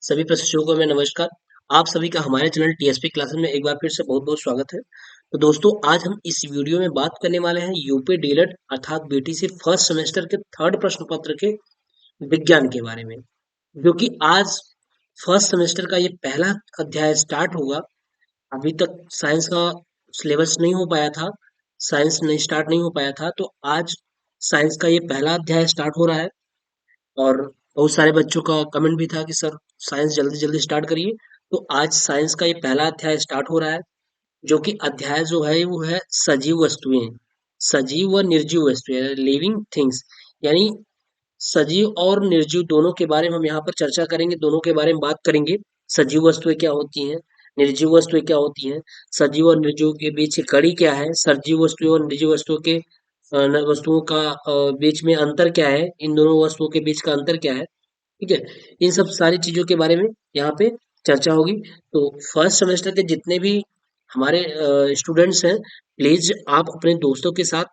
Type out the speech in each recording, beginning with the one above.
सभी प्रशिक्षकों को मैं नमस्कार। आप सभी का हमारे चैनल टीएसपी क्लासेस में एक बार फिर से बहुत-बहुत स्वागत है। तो दोस्तों आज हम इस वीडियो में बात करने वाले हैं यूपी डीएलएड अर्थात बीटीसी फर्स्ट सेमेस्टर के थर्ड प्रश्न पत्र के विज्ञान के बारे में। जो कि आज फर्स्ट सेमेस्टर का ये पहला अध्याय स्टार्ट होगा। अभी तक साइंस का सिलेबस नहीं हो पाया था, साइंस नहीं स्टार्ट नहीं हो पाया था, तो आज साइंस का ये पहला अध्याय स्टार्ट हो रहा है। और बहुत सारे बच्चों का कमेंट भी था कि सर साइंस जल्दी जल्दी स्टार्ट करिए। तो आज साइंस का ये पहला अध्याय स्टार्ट हो रहा है, जो कि अध्याय जो है वो है सजीव वस्तुएं। सजीव व निर्जीव वस्तुएं, लिविंग थिंग्स, यानी सजीव और निर्जीव दोनों के बारे में हम यहाँ पर चर्चा करेंगे, दोनों के बारे में बात करेंगे। सजीव वस्तुएं क्या होती हैं, निर्जीव वस्तुएं क्या होती हैं, सजीव और निर्जीव के बीच की कड़ी क्या है, सजीव वस्तुओं और निर्जीव वस्तुओं के वस्तुओं का बीच में अंतर क्या है, इन दोनों वस्तुओं के बीच का अंतर क्या है। ठीक है, इन सब सारी चीजों के बारे में यहाँ पे चर्चा होगी। तो फर्स्ट सेमेस्टर के जितने भी हमारे स्टूडेंट्स हैं, प्लीज आप अपने दोस्तों के साथ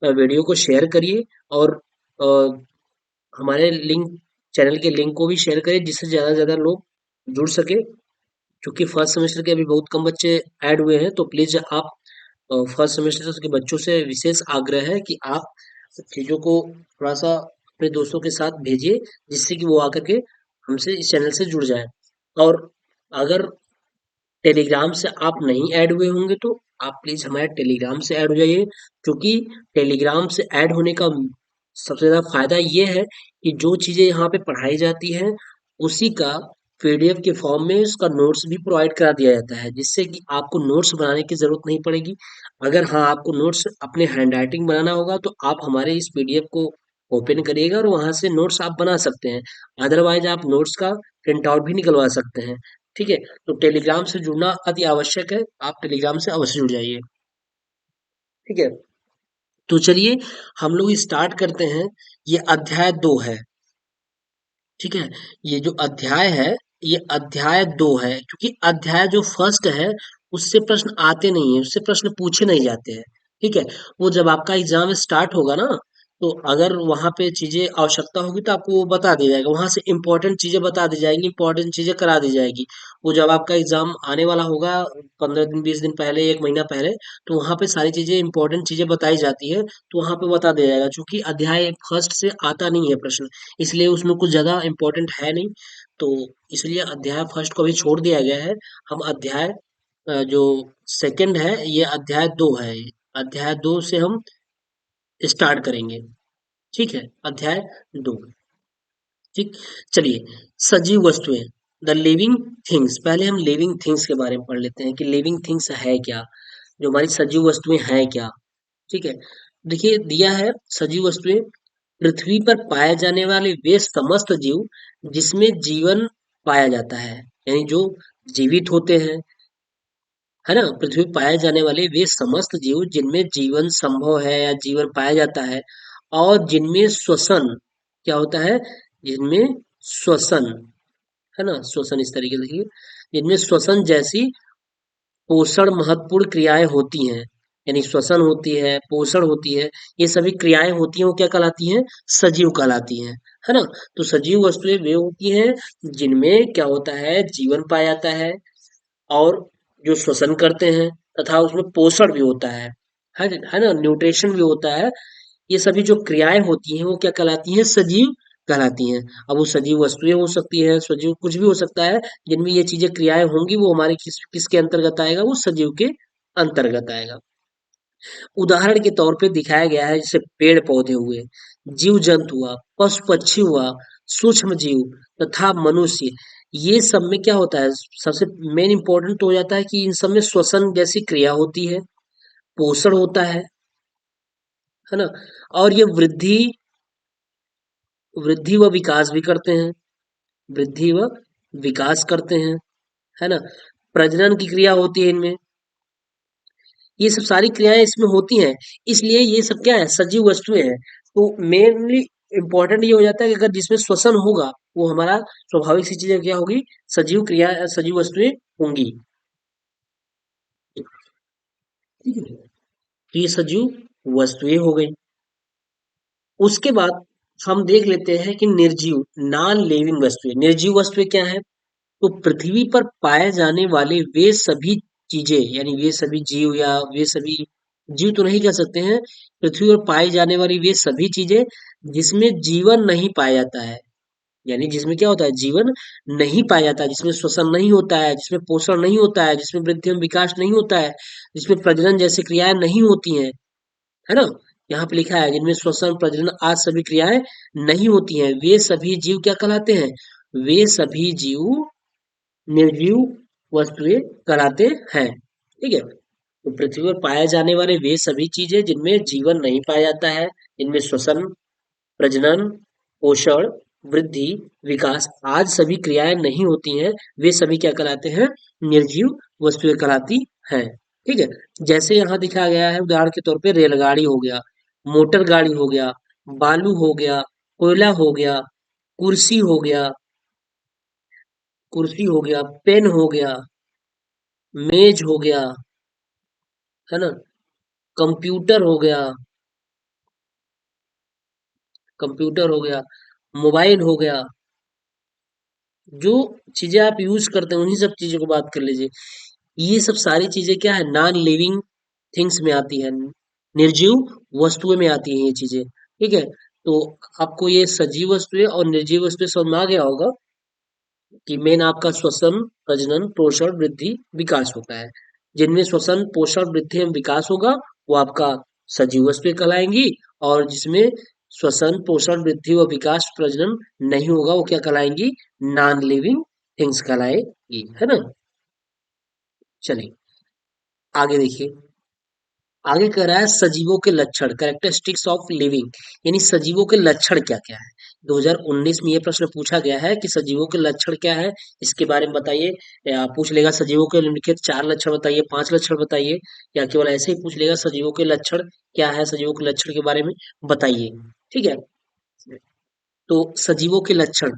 वीडियो को शेयर करिए और अ, हमारे लिंक चैनल के लिंक को भी शेयर करें, जिससे ज़्यादा से ज़्यादा लोग जुड़ सके। क्योंकि फर्स्ट सेमेस्टर के अभी बहुत कम बच्चे ऐड हुए हैं, तो प्लीज़ आप फर्स्ट सेमेस्टर के बच्चों से विशेष आग्रह है कि आप चीज़ों को थोड़ा सा अपने दोस्तों के साथ भेजिए, जिससे कि वो आकर के हमसे इस चैनल से जुड़ जाए। और अगर टेलीग्राम से आप नहीं ऐड हुए होंगे तो आप प्लीज हमारे टेलीग्राम से ऐड हो जाइए। क्योंकि टेलीग्राम से ऐड होने का सबसे ज़्यादा फायदा ये है कि जो चीज़ें यहाँ पे पढ़ाई जाती हैं उसी का पीडीएफ के फॉर्म में उसका नोट्स भी प्रोवाइड करा दिया जाता है, जिससे कि आपको नोट्स बनाने की ज़रूरत नहीं पड़ेगी। अगर हाँ आपको नोट्स अपने हैंड राइटिंग बनाना होगा तो आप हमारे इस पीडीएफ को ओपन करिएगा और वहां से नोट्स आप बना सकते हैं। अदरवाइज आप नोट्स का प्रिंट आउट भी निकलवा सकते हैं। ठीक है, तो टेलीग्राम से जुड़ना अति आवश्यक है, आप टेलीग्राम से अवश्य जुड़ जाइए। ठीक है, तो चलिए हम लोग स्टार्ट करते हैं। ये अध्याय 2 है। ठीक है, ये जो अध्याय है ये अध्याय 2 है, क्योंकि अध्याय जो फर्स्ट है उससे प्रश्न आते नहीं है, उससे प्रश्न पूछे नहीं जाते हैं। ठीक है, वो जब आपका एग्जाम स्टार्ट होगा ना, तो अगर वहां पे चीजें आवश्यकता होगी तो आपको वो बता दिया जाएगा, वहां से इंपॉर्टेंट चीजें बता दी जाएंगी, इंपॉर्टेंट चीजें करा दी जाएगी। वो जब आपका एग्जाम आने वाला होगा 15 दिन 20 दिन पहले, एक महीना पहले, तो वहां पे सारी चीजें इंपॉर्टेंट चीजें बताई जाती है, तो वहां पे बता दिया जाएगा। क्योंकि अध्याय फर्स्ट से आता नहीं है प्रश्न, इसलिए उसमें कुछ ज़्यादा इम्पोर्टेंट है नहीं, तो इसलिए अध्याय फर्स्ट को भी छोड़ दिया गया है। हम अध्याय जो सेकंड है, ये अध्याय 2 है, अध्याय 2 से हम स्टार्ट करेंगे। ठीक है, अध्याय 2। ठीक, चलिए। सजीव वस्तुएं, द लिविंग थिंग्स। पहले हम लिविंग थिंग्स के बारे में पढ़ लेते हैं कि लिविंग थिंग्स है क्या, जो हमारी सजीव वस्तुएं हैं क्या। ठीक है, देखिए दिया है सजीव वस्तुएं, पृथ्वी पर पाए जाने वाले वे समस्त जीव जिसमें जीवन पाया जाता है, यानी जो जीवित होते हैं, है ना। पृथ्वी पर पाए जाने वाले वे समस्त जीव जिनमें जीवन संभव है या जीवन पाया जाता है, और जिनमें श्वसन क्या होता है, जिनमें श्वसन, है ना, श्वसन इस तरीके से लिखिए, जिनमें श्वसन जैसी पोषण महत्वपूर्ण क्रियाएं होती हैं, यानी श्वसन होती है, पोषण होती है, ये सभी क्रियाएं होती हैं, वो क्या कहलाती हैं, सजीव कहलाती हैं, है ना। तो सजीव वस्तुएं वे होती हैं जिनमें क्या होता है, जीवन पाया जाता है, और जो श्वसन करते हैं, तथा उसमें पोषण भी होता है ना, न्यूट्रिशन भी होता है। ये सभी जो क्रियाएं होती हैं वो क्या कहलाती हैं, सजीव कहलाती हैं। अब वो सजीव वस्तुएं हो सकती है, सजीव कुछ भी हो सकता है, जिनमें ये चीजें क्रियाएं होंगी, वो हमारे किसके अंतर्गत आएगा, वो सजीव के अंतर्गत आएगा। उदाहरण के तौर पे दिखाया गया है, जैसे पेड़ पौधे हुए, जीव जंतु हुआ, पशु पक्षी हुआ, सूक्ष्म जीव तथा मनुष्य। ये सब में क्या होता है, सबसे मेन इंपॉर्टेंट तो हो जाता है कि इन सब में श्वसन जैसी क्रिया होती है, पोषण होता है ना, और ये वृद्धि वृद्धि व विकास भी करते हैं, वृद्धि व विकास करते हैं, है ना। प्रजनन की क्रिया होती है इनमें, ये सब सारी क्रियाएं इसमें होती हैं, इसलिए ये सब क्या है, सजीव वस्तुएं हैं। तो मेनली इंपॉर्टेंट ये हो जाता है कि अगर जिसमें श्वसन होगा वो हमारा स्वाभाविक सी चीजें क्या होगी, सजीव क्रिया, सजीव वस्तुएं होंगी। ठीक है, तो ये सजीव वस्तुएं हो गई। उसके बाद हम देख लेते हैं कि निर्जीव, नॉन लिविंग वस्तुएं। निर्जीव वस्तुएं क्या है, तो पृथ्वी पर पाए जाने वाले वे सभी चीजें, यानी वे सभी जीव या वे सभी जीव तो नहीं कह सकते हैं, पृथ्वी पर पाई जाने वाली वे सभी चीजें जिसमें जीवन नहीं पाया जाता है, यानी जिसमें क्या होता है, जीवन नहीं पाया जाता है, जिसमें श्वसन नहीं होता है, जिसमें पोषण नहीं होता है, जिसमें वृद्धि एवं विकास नहीं होता है, जिसमें प्रजनन जैसी क्रियाएं नहीं होती हैं, है ना। यहाँ पे लिखा है जिनमें श्वसन प्रजनन आज सभी क्रियाएं नहीं होती हैं, वे सभी जीव क्या कहलाते हैं, वे सभी जीव निर्जीव वस्तुएं कहलाते हैं। ठीक है, तो पृथ्वी पर पाए जाने वाले वे सभी चीजें जिनमें जीवन नहीं पाया जाता है, जिनमें श्वसन प्रजनन पोषण वृद्धि विकास आज सभी क्रियाएं नहीं होती हैं, वे सभी क्या कहलाते हैं, निर्जीव वस्तुएं कहलाती हैं। ठीक है, जैसे यहाँ दिखाया गया है उदाहरण के तौर पे रेलगाड़ी हो गया, मोटर गाड़ी हो गया, बालू हो गया, कोयला हो गया, कुर्सी हो गया, कुर्सी हो गया, पेन हो गया, मेज हो गया, है ना, कंप्यूटर हो गया, कंप्यूटर हो गया, मोबाइल हो गया, जो चीजें आप यूज करते हैं उन्हीं सब चीजों को बात कर लीजिए। ये सब सारी चीजें क्या है, नॉन लिविंग थिंग्स में आती है, निर्जीव वस्तुएं में आती हैं ये चीजें। ठीक है, तो आपको ये सजीव वस्तुएं और निर्जीव वस्तुएं समझ में आ गया होगा कि मेन आपका श्वसन प्रजनन पोषण वृद्धि विकास होता है। जिनमें श्वसन पोषण वृद्धि एवं विकास होगा वो आपका सजीव वस्तुएं कहलाएंगी, और जिसमें श्वसन पोषण वृद्धि व विकास प्रजनन नहीं होगा वो क्या कहलाएंगी, नॉन लिविंग थिंग्स कहलाएगी, है ना। चलिए आगे देखिए, आगे कह रहा है सजीवों के लक्षण, कैरेक्टरिस्टिक्स ऑफ लिविंग, यानी सजीवों के लक्षण क्या क्या है। 2019 में ये प्रश्न पूछा गया है कि सजीवों के लक्षण क्या है, इसके बारे में बताइए। या पूछ लेगा सजीवों के निम्नलिखित 4 लक्षण बताइए, 5 लक्षण बताइए, या केवल ऐसे ही पूछ लेगा सजीवों के लक्षण क्या है, सजीवों के लक्षण के बारे में बताइए। ठीक है, तो सजीवों के लक्षण,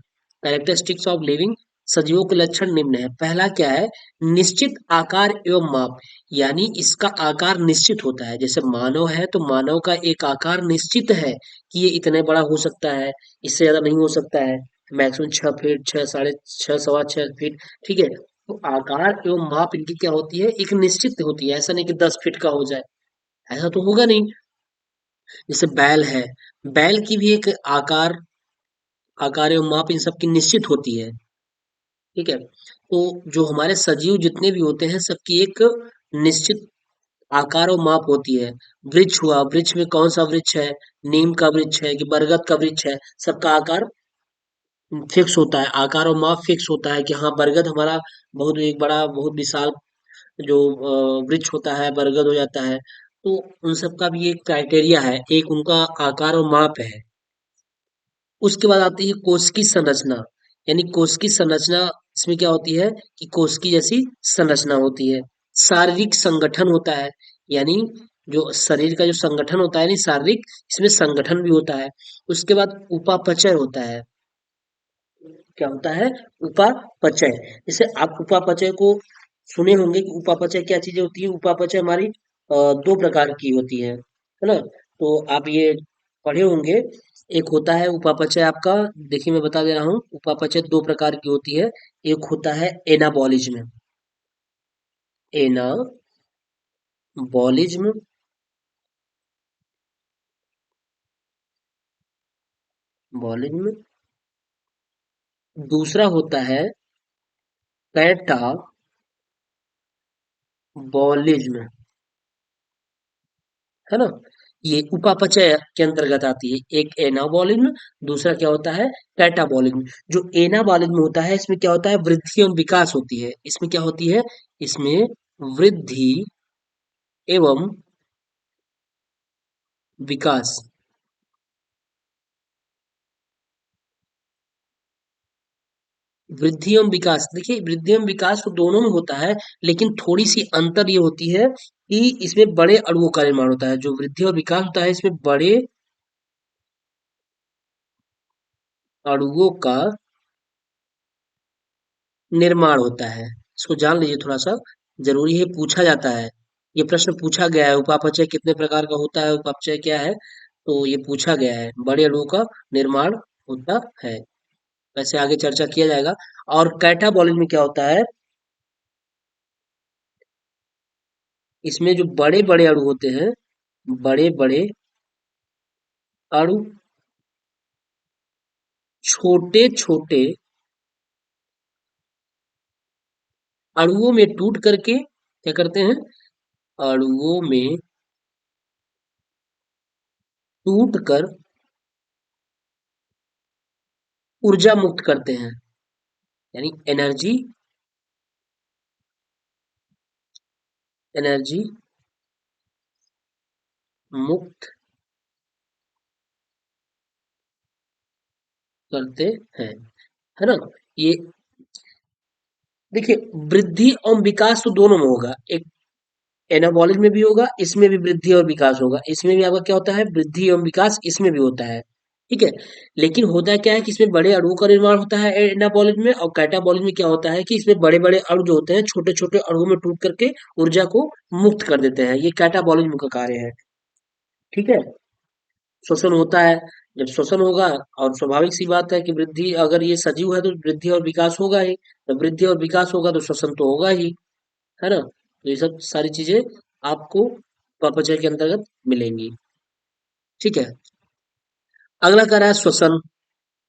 कैरेक्टरिस्टिक्स ऑफ लिविंग, सजीवों के लक्षण निम्न है। पहला क्या है, निश्चित आकार एवं माप, यानी इसका आकार निश्चित होता है। जैसे मानव है तो मानव का एक आकार निश्चित है कि ये इतने बड़ा हो सकता है, इससे ज्यादा नहीं हो सकता है, मैक्सिमम 6 फीट, 6, 6.5, सवा 6 फीट। ठीक है, तो आकार एवं माप इनकी क्या होती है, एक निश्चित होती है, ऐसा नहीं कि 10 फीट का हो जाए, ऐसा तो होगा नहीं। जैसे बैल है, बैल की भी एक आकार एवं माप इन सब की निश्चित होती है। ठीक है, तो जो हमारे सजीव जितने भी होते हैं सबकी एक निश्चित आकार और माप होती है। वृक्ष हुआ, वृक्ष में कौन सा वृक्ष है, नीम का वृक्ष है कि बरगद का वृक्ष है, सबका आकार फिक्स होता है, आकार और माप फिक्स होता है कि हाँ बरगद हमारा बहुत एक बड़ा बहुत विशाल जो वृक्ष होता है बरगद हो जाता है। तो उन सब का भी एक क्राइटेरिया है, एक उनका आकार और माप है। उसके बाद आती है कोश की संरचना, यानी कोश की संरचना, इसमें क्या होती है कि कोश की जैसी संरचना होती है। शारीरिक संगठन होता है, यानी जो शरीर का जो संगठन होता है, यानी शारीरिक इसमें संगठन भी होता है। उसके बाद उपापचय होता है, क्या होता है, उपापचय। जैसे आप उपापचय को सुने होंगे कि उपापचय क्या चीजें होती है, उपापचय हमारी 2 प्रकार की होती है ना। तो आप ये पढ़े होंगे, एक होता है उपापचय आपका, देखिए मैं बता दे रहा हूँ, उपापचय 2 प्रकार की होती है। एक होता है एनाबॉलिज्म, एनाबॉलिज्म, बॉलिज्म। दूसरा होता है कैटाबॉलिज्म, है ना। ये उपापचय के अंतर्गत आती है, एक एनाबॉलिज्म, दूसरा क्या होता है, कैटाबॉलिज्म। जो एनाबॉलिज्म होता है इसमें क्या होता है, वृद्धि एवं विकास होती है। इसमें क्या होती है, इसमें वृद्धि एवं विकास, वृद्धि एवं विकास, देखिए वृद्धि एवं विकास तो दोनों में होता है, लेकिन थोड़ी सी अंतर ये होती है कि इसमें बड़े अणुओं का निर्माण होता है। जो वृद्धि और विकास होता है इसमें बड़े अणुओं का निर्माण होता है। इसको जान लीजिए थोड़ा सा, जरूरी है, पूछा जाता है, ये प्रश्न पूछा गया है, उपापचय कितने प्रकार का होता है, उपापचय क्या है, तो ये पूछा गया है, बड़े अणुओं का निर्माण होता है। वैसे आगे चर्चा किया जाएगा। और कैटाबॉलिज्म में क्या होता है, इसमें जो बड़े बड़े अणु होते हैं, बड़े बड़े अणु छोटे छोटे अणुओं में टूट करके क्या करते हैं, अणुओं में टूट कर ऊर्जा मुक्त करते हैं, यानी एनर्जी, एनर्जी मुक्त करते हैं, है ना। ये देखिए, वृद्धि और विकास तो दोनों में होगा, एक एनाबॉलिक में भी होगा, इसमें भी वृद्धि और विकास होगा, इसमें भी आपका क्या होता है, वृद्धि एवं विकास इसमें भी होता है, ठीक है। लेकिन होता क्या है कि इसमें बड़े अणुओं का निर्माण होता है एनाबॉलिक में, और कैटाबॉलिक में क्या होता है कि इसमें बड़े बड़े अणु जो होते हैं छोटे छोटे अणुओं में टूट करके ऊर्जा को मुक्त कर देते हैं, ये कैटाबॉलिज्म का कार्य है, ठीक है। श्वसन होता है, जब श्वसन होगा, और स्वाभाविक सी बात है कि वृद्धि, अगर ये सजीव है तो वृद्धि और विकास होगा ही, जब वृद्धि और विकास होगा तो श्वसन तो होगा ही, है ना। तो ये सब सारी चीजें आपको अपचय के अंतर्गत मिलेंगी, ठीक है। अगला कह रहा है श्वसन,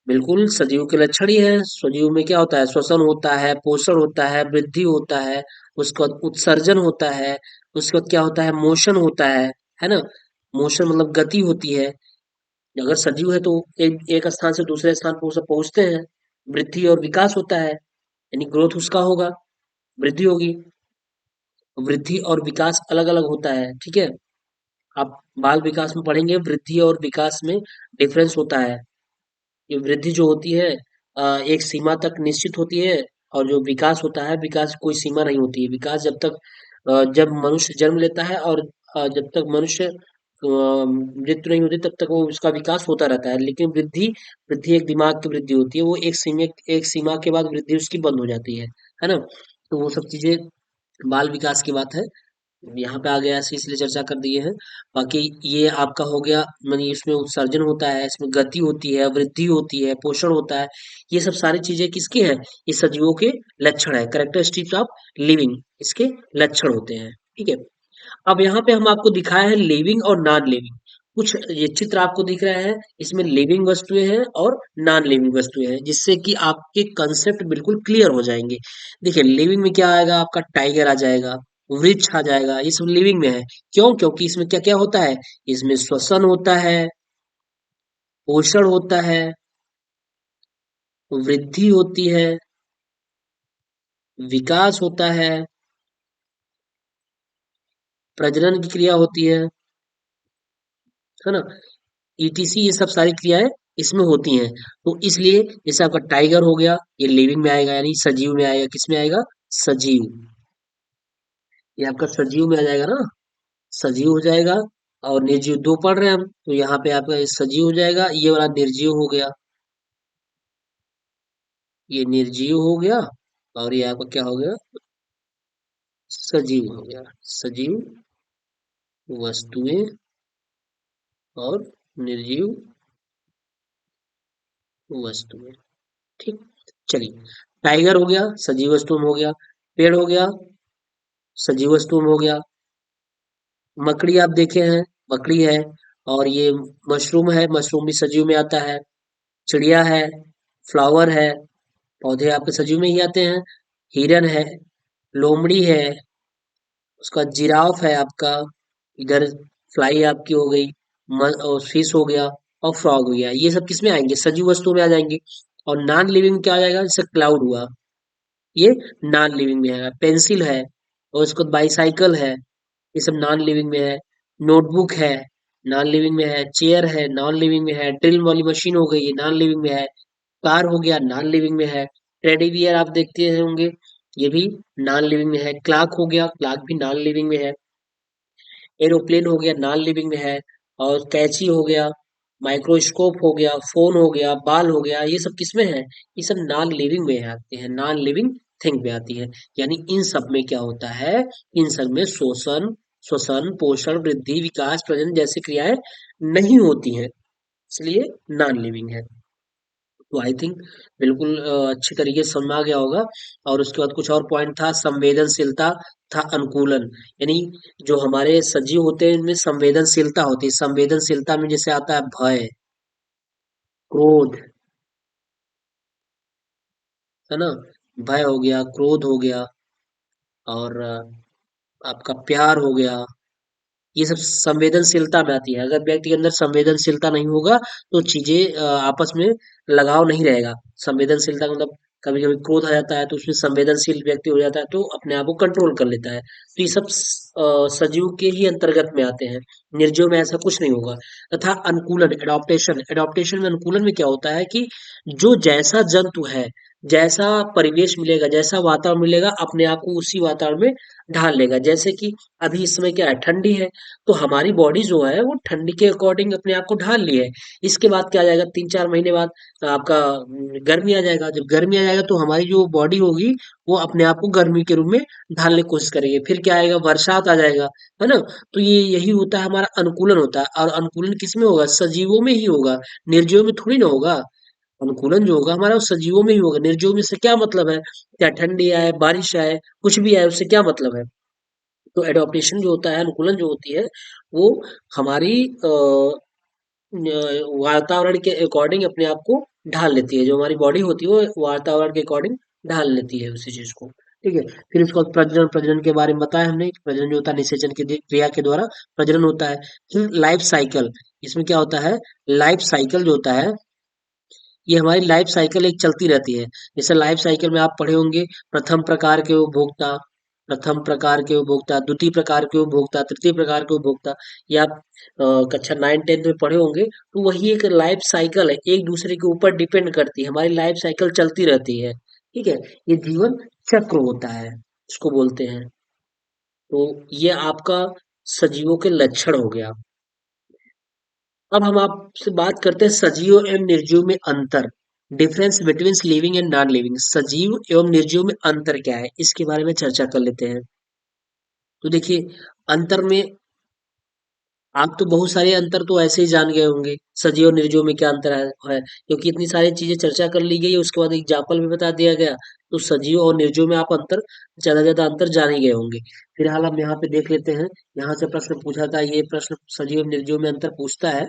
बिल्कुल सजीव के लक्षण ही है। सजीव में क्या होता है, श्वसन होता है, पोषण होता है, वृद्धि होता है, उसके बाद उत्सर्जन होता है, उसके बाद क्या होता है, मोशन होता है ना। मोशन मतलब गति होती है, अगर सजीव है तो एक स्थान से दूसरे स्थान पर उसे पहुंचते हैं। वृद्धि और विकास होता है, यानी ग्रोथ उसका होगा, वृद्धि होगी। वृद्धि और विकास अलग अलग होता है, ठीक है। आप बाल विकास में पढ़ेंगे, वृद्धि और विकास में डिफरेंस होता है। ये वृद्धि जो होती है एक सीमा तक निश्चित होती है, और जो विकास होता है, विकास की कोई सीमा नहीं होती है। विकास जब तक जब मनुष्य जन्म लेता है, और जब तक मनुष्य मृत्यु नहीं होती तब तक वो उसका विकास होता रहता है। लेकिन वृद्धि, वृद्धि एक दिमाग की वृद्धि होती है, वो एक सीमा के बाद वृद्धि उसकी बंद हो जाती है ना। तो वो सब चीजें बाल विकास की बात है, यहाँ पे आ गया ऐसे इसलिए चर्चा कर दिए हैं। बाकी ये आपका हो गया, मानी इसमें उत्सर्जन होता है, इसमें गति होती है, वृद्धि होती है, पोषण होता है, ये सब सारी चीजें किसकी हैं, ये सजीवों के लक्षण है, कैरेक्टरिस्टिक्स ऑफ लिविंग, इसके लक्षण होते हैं, ठीक है। अब यहाँ पे हम आपको दिखाया है लिविंग और नॉन लिविंग, कुछ ये चित्र आपको दिख रहा है, इसमें लिविंग वस्तुएं हैं और नॉन लिविंग वस्तुएं हैं, जिससे कि आपके कंसेप्ट बिल्कुल क्लियर हो जाएंगे। देखिए लिविंग में क्या आएगा, आपका टाइगर आ जाएगा, वृक्ष आ जाएगा, ये सब लिविंग में है। क्यों, क्योंकि इसमें क्या क्या होता है, इसमें श्वसन होता है, पोषण होता है, वृद्धि होती है, विकास होता प्रजनन की क्रिया होती है ना, ईटीसी, ये सब सारी क्रियाएं इसमें होती हैं। तो इसलिए जैसे आपका टाइगर हो गया, ये लिविंग में आएगा, यानी सजीव में आएगा, किस में आएगा, सजीव, ये आपका सजीव में आ जाएगा ना, सजीव हो जाएगा। और निर्जीव दो पढ़ रहे हैं हम, तो यहाँ पे आपका ये सजीव हो जाएगा, ये वाला निर्जीव हो गया, ये निर्जीव हो गया, और ये आपका क्या हो गया, सजीव हो गया। सजीव वस्तुएं और निर्जीव वस्तुएं, ठीक। चलिए, टाइगर हो गया, सजीव वस्तु में हो गया, पेड़ हो गया, सजीव वस्तु में हो गया, मकड़ी आप देखे हैं, मकड़ी है, और ये मशरूम है, मशरूम भी सजीव में आता है, चिड़िया है, फ्लावर है, पौधे आपके सजीव में ही आते हैं, हिरन है, लोमड़ी है, उसका जिराफ है आपका, इधर फ्लाई आपकी हो गई, और फिश हो गया, और फ्रॉग हो गया, ये सब किस में आएंगे, सजीव वस्तुओं में आ जाएंगे। और नॉन लिविंग क्या आ जाएगा, जैसे क्लाउड हुआ, ये नॉन लिविंग में है, पेंसिल है, और उसके बाद बाईसाइकिल है, ये सब नॉन लिविंग में है, नोटबुक है, नॉन लिविंग में है, चेयर है, नॉन लिविंग में है, ड्रिल वाली मशीन हो गई, ये नॉन लिविंग में है, कार हो गया, नॉन लिविंग में है, टेडी बियर आप देखते होंगे, ये भी नॉन लिविंग में है, क्लॉक हो गया, क्लॉक भी नॉन लिविंग में है, एरोप्लेन हो गया, नॉन लिविंग में है, और कैंची हो गया, माइक्रोस्कोप हो गया, फोन हो गया, बाल हो गया, ये सब किसमें है, ये सब नॉन लिविंग में आते हैं, नॉन लिविंग थिंग में आती है। यानी इन सब में क्या होता है, इन सब में शोषण, श्वसन, पोषण, वृद्धि, विकास, प्रजनन जैसी क्रियाएं नहीं होती हैं, इसलिए नॉन लिविंग है। तो आई थिंक बिल्कुल अच्छी तरीके से समझ में आ गया होगा। और उसके बाद कुछ और पॉइंट था, संवेदनशीलता था अनुकूलन। यानी जो हमारे सजीव होते हैं इनमें संवेदनशीलता होती है। संवेदनशीलता में जैसे आता है भय, क्रोध, है ना, भय हो गया, क्रोध हो गया, और आपका प्यार हो गया। ये सब संवेदनशीलता में आती है। अगर व्यक्ति के अंदर संवेदनशीलता नहीं होगा तो चीजें आपस में लगाव नहीं रहेगा। संवेदनशीलता का मतलब कभी कभी क्रोध आ जाता है तो उसमें संवेदनशील व्यक्ति हो जाता है तो अपने आप को कंट्रोल कर लेता है। तो ये सब सजीव के ही अंतर्गत में आते हैं। निर्जीव में ऐसा कुछ नहीं होगा। तथा अनुकूलन, एडॉप्टेशन, एडॉप्टेशन में अनुकूलन में क्या होता है कि जो जैसा जंतु है, जैसा परिवेश मिलेगा, जैसा वातावरण मिलेगा, अपने आप को उसी वातावरण में ढाल लेगा। जैसे कि अभी इस समय क्या है, ठंडी है, तो हमारी बॉडी जो है वो ठंडी के अकॉर्डिंग अपने आप को ढाल ली है। इसके बाद क्या आ जाएगा, 3-4 महीने बाद आपका गर्मी आ जाएगा। जब गर्मी आ जाएगा तो हमारी जो बॉडी होगी वो अपने आप को गर्मी के रूप में ढालने की कोशिश करेगी। फिर क्या आएगा, बरसात आ जाएगा, है ना। तो ये यही होता है, हमारा अनुकूलन होता है। और अनुकूलन किस में होगा, सजीवों में ही होगा, निर्जीवों में थोड़ी ना होगा। अनुकूलन जो होगा हमारा वो सजीवों में ही होगा। निर्जीव में से क्या मतलब है, क्या ठंडी आए, बारिश आए, कुछ भी आए, उससे क्या मतलब है। तो एडॉप्टेशन जो होता है, अनुकूलन जो होती है, वो हमारी वातावरण के अकॉर्डिंग अपने आप को ढाल लेती है। जो हमारी बॉडी होती है वो वातावरण के अकॉर्डिंग ढाल लेती है उसी चीज को। ठीक है। फिर उसके बाद प्रजनन, प्रजनन के बारे में बताया हमने। प्रजनन जो होता है निषेचन की क्रिया के द्वारा प्रजनन होता है। फिर लाइफ साइकिल, इसमें क्या होता है, लाइफ साइकिल जो होता है, ये हमारी लाइफ साइकिल एक चलती रहती है। जैसे लाइफ साइकिल में आप पढ़े होंगे, प्रथम प्रकार के उपभोक्ता, प्रथम प्रकार के उपभोक्ता, द्वितीय प्रकार के उपभोक्ता, तृतीय प्रकार के उपभोक्ता। ये आप कक्षा 9-10 में पढ़े होंगे। तो वही एक लाइफ साइकिल है, एक दूसरे के ऊपर डिपेंड करती है, हमारी लाइफ साइकिल चलती रहती है। ठीक है। ये जीवन चक्र होता है, इसको बोलते हैं। तो ये आपका सजीवों के लक्षण हो गया। अब हम आपसे बात करते हैं सजीव एवं निर्जीव में अंतर। Difference between living and non living. सजीव एवं निर्जीव में अंतर क्या है, इसके बारे में चर्चा कर लेते हैं। तो देखिए, अंतर में आप तो बहुत सारे अंतर तो ऐसे ही जान गए होंगे, सजीव और निर्जीव में क्या अंतर है। क्योंकि इतनी सारी चीजें चर्चा कर ली गई है, उसके बाद एग्जाम्पल भी बता दिया गया। तो सजीव और निर्जीव में आप अंतर, ज्यादा ज्यादा अंतर जान ही गए होंगे। फिलहाल हम यहाँ पे देख लेते हैं। यहाँ से प्रश्न पूछा था, ये प्रश्न सजीव और निर्जीव में अंतर पूछता है।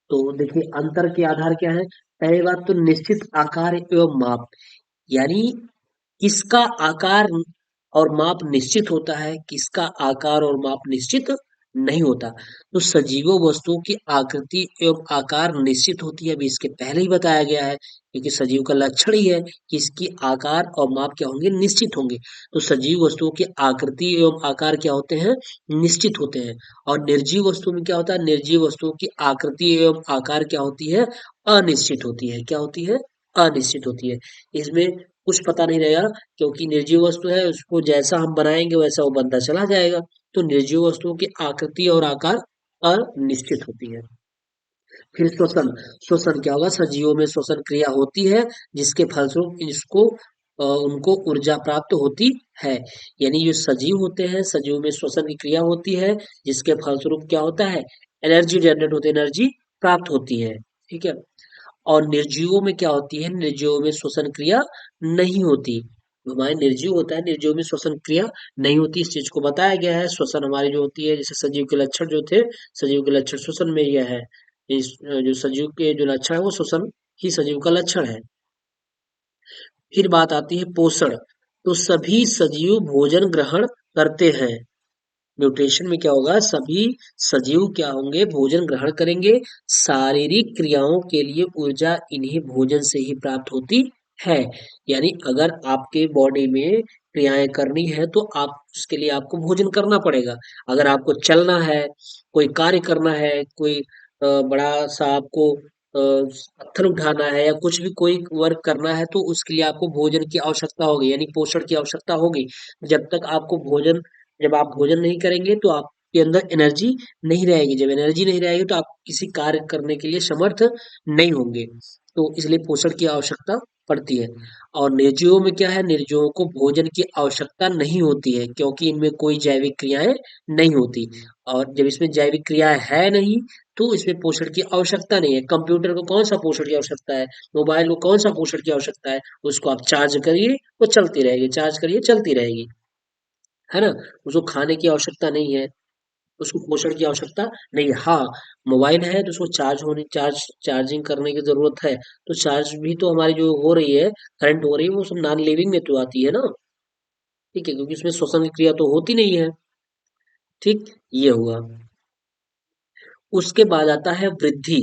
तो देखिए, अंतर के आधार क्या है। पहली बात तो निश्चित आकार एवं माप। यानी किसका आकार और माप निश्चित होता है, किसका आकार और माप निश्चित नहीं होता। तो सजीवों वस्तुओं की आकृति एवं आकार निश्चित होती है, अभी इसके पहले ही बताया गया है। क्योंकि सजीव का लक्षण ही है कि इसकी आकार और माप क्या होंगे, निश्चित होंगे। तो सजीव वस्तुओं की आकृति एवं आकार क्या होते हैं, निश्चित होते हैं। और निर्जीव वस्तुओं में क्या होता है, निर्जीव वस्तुओं की आकृति एवं आकार क्या होती है, अनिश्चित होती है। क्या होती है, अनिश्चित होती है। इसमें कुछ पता नहीं रहेगा, क्योंकि निर्जीव वस्तु है, उसको जैसा हम बनाएंगे वैसा वो बनता चला जाएगा। तो निर्जीव वस्तुओं की आकृति और आकार अनिश्चित होती है। फिर श्वसन, श्वसन क्या होगा, सजीवों में श्वसन क्रिया होती है, जिसके फलस्वरूप इसको उनको ऊर्जा प्राप्त होती है। यानी जो सजीव होते हैं, सजीव में श्वसन की क्रिया होती है, जिसके फलस्वरूप क्या होता है, एनर्जी जनरेट होती है, एनर्जी प्राप्त होती है। ठीक है। और निर्जीवों में क्या होती है, निर्जीवों में श्वसन क्रिया नहीं होती। जो हमारे निर्जीव होता है, निर्जीव में श्वसन क्रिया नहीं होती, इस चीज को बताया गया है। श्वसन हमारी जो होती है, जैसे सजीव के लक्षण जो थे, सजीव के लक्षण श्वसन में यह है। जो सजीव के जो लक्षण है वो श्वसन ही सजीव का लक्षण है। फिर बात आती है पोषण। तो सभी सजीव भोजन ग्रहण करते हैं। न्यूट्रिशन में क्या होगा, सभी सजीव क्या होंगे, भोजन ग्रहण करेंगे। शारीरिक क्रियाओं के लिए ऊर्जा इन्हीं भोजन से ही प्राप्त होती है। यानी अगर आपके बॉडी में क्रियाएं करनी है तो आप उसके लिए आपको भोजन करना पड़ेगा। अगर आपको चलना है, कोई कार्य करना है, कोई बड़ा सा आपको पत्थर उठाना है या कुछ भी कोई वर्क करना है, तो उसके लिए आपको भोजन की आवश्यकता होगी, यानी पोषण की आवश्यकता होगी। जब तक आपको भोजन जब आप भोजन नहीं करेंगे तो आपके अंदर एनर्जी नहीं रहेगी। जब एनर्जी नहीं रहेगी तो आप किसी कार्य करने के लिए समर्थ नहीं होंगे। तो इसलिए पोषण की आवश्यकता पड़ती है। और निर्जीवों में क्या है, निर्जीवों को भोजन की आवश्यकता नहीं होती है, क्योंकि इनमें कोई जैविक क्रियाएं नहीं होती। और जब इसमें जैविक क्रियाएं है नहीं, तो इसमें पोषण की आवश्यकता नहीं है। कंप्यूटर को कौन सा पोषण की आवश्यकता है, मोबाइल को कौन सा पोषण की आवश्यकता है, उसको आप चार्ज करिए वो चलती रहेगी, चार्ज करिए चलती रहेगी, है ना। उसको खाने की आवश्यकता नहीं है, उसको पोषण की आवश्यकता नहीं है। हाँ, मोबाइल है तो उसको चार्जिंग करने की जरूरत है, तो चार्ज भी तो हमारी जो हो रही है, करंट हो रही है, वो सब नॉन लिविंग में तो आती है ना। ठीक है, क्योंकि उसमें श्वसन की क्रिया तो होती नहीं है। ठीक, ये हुआ। उसके बाद आता है वृद्धि।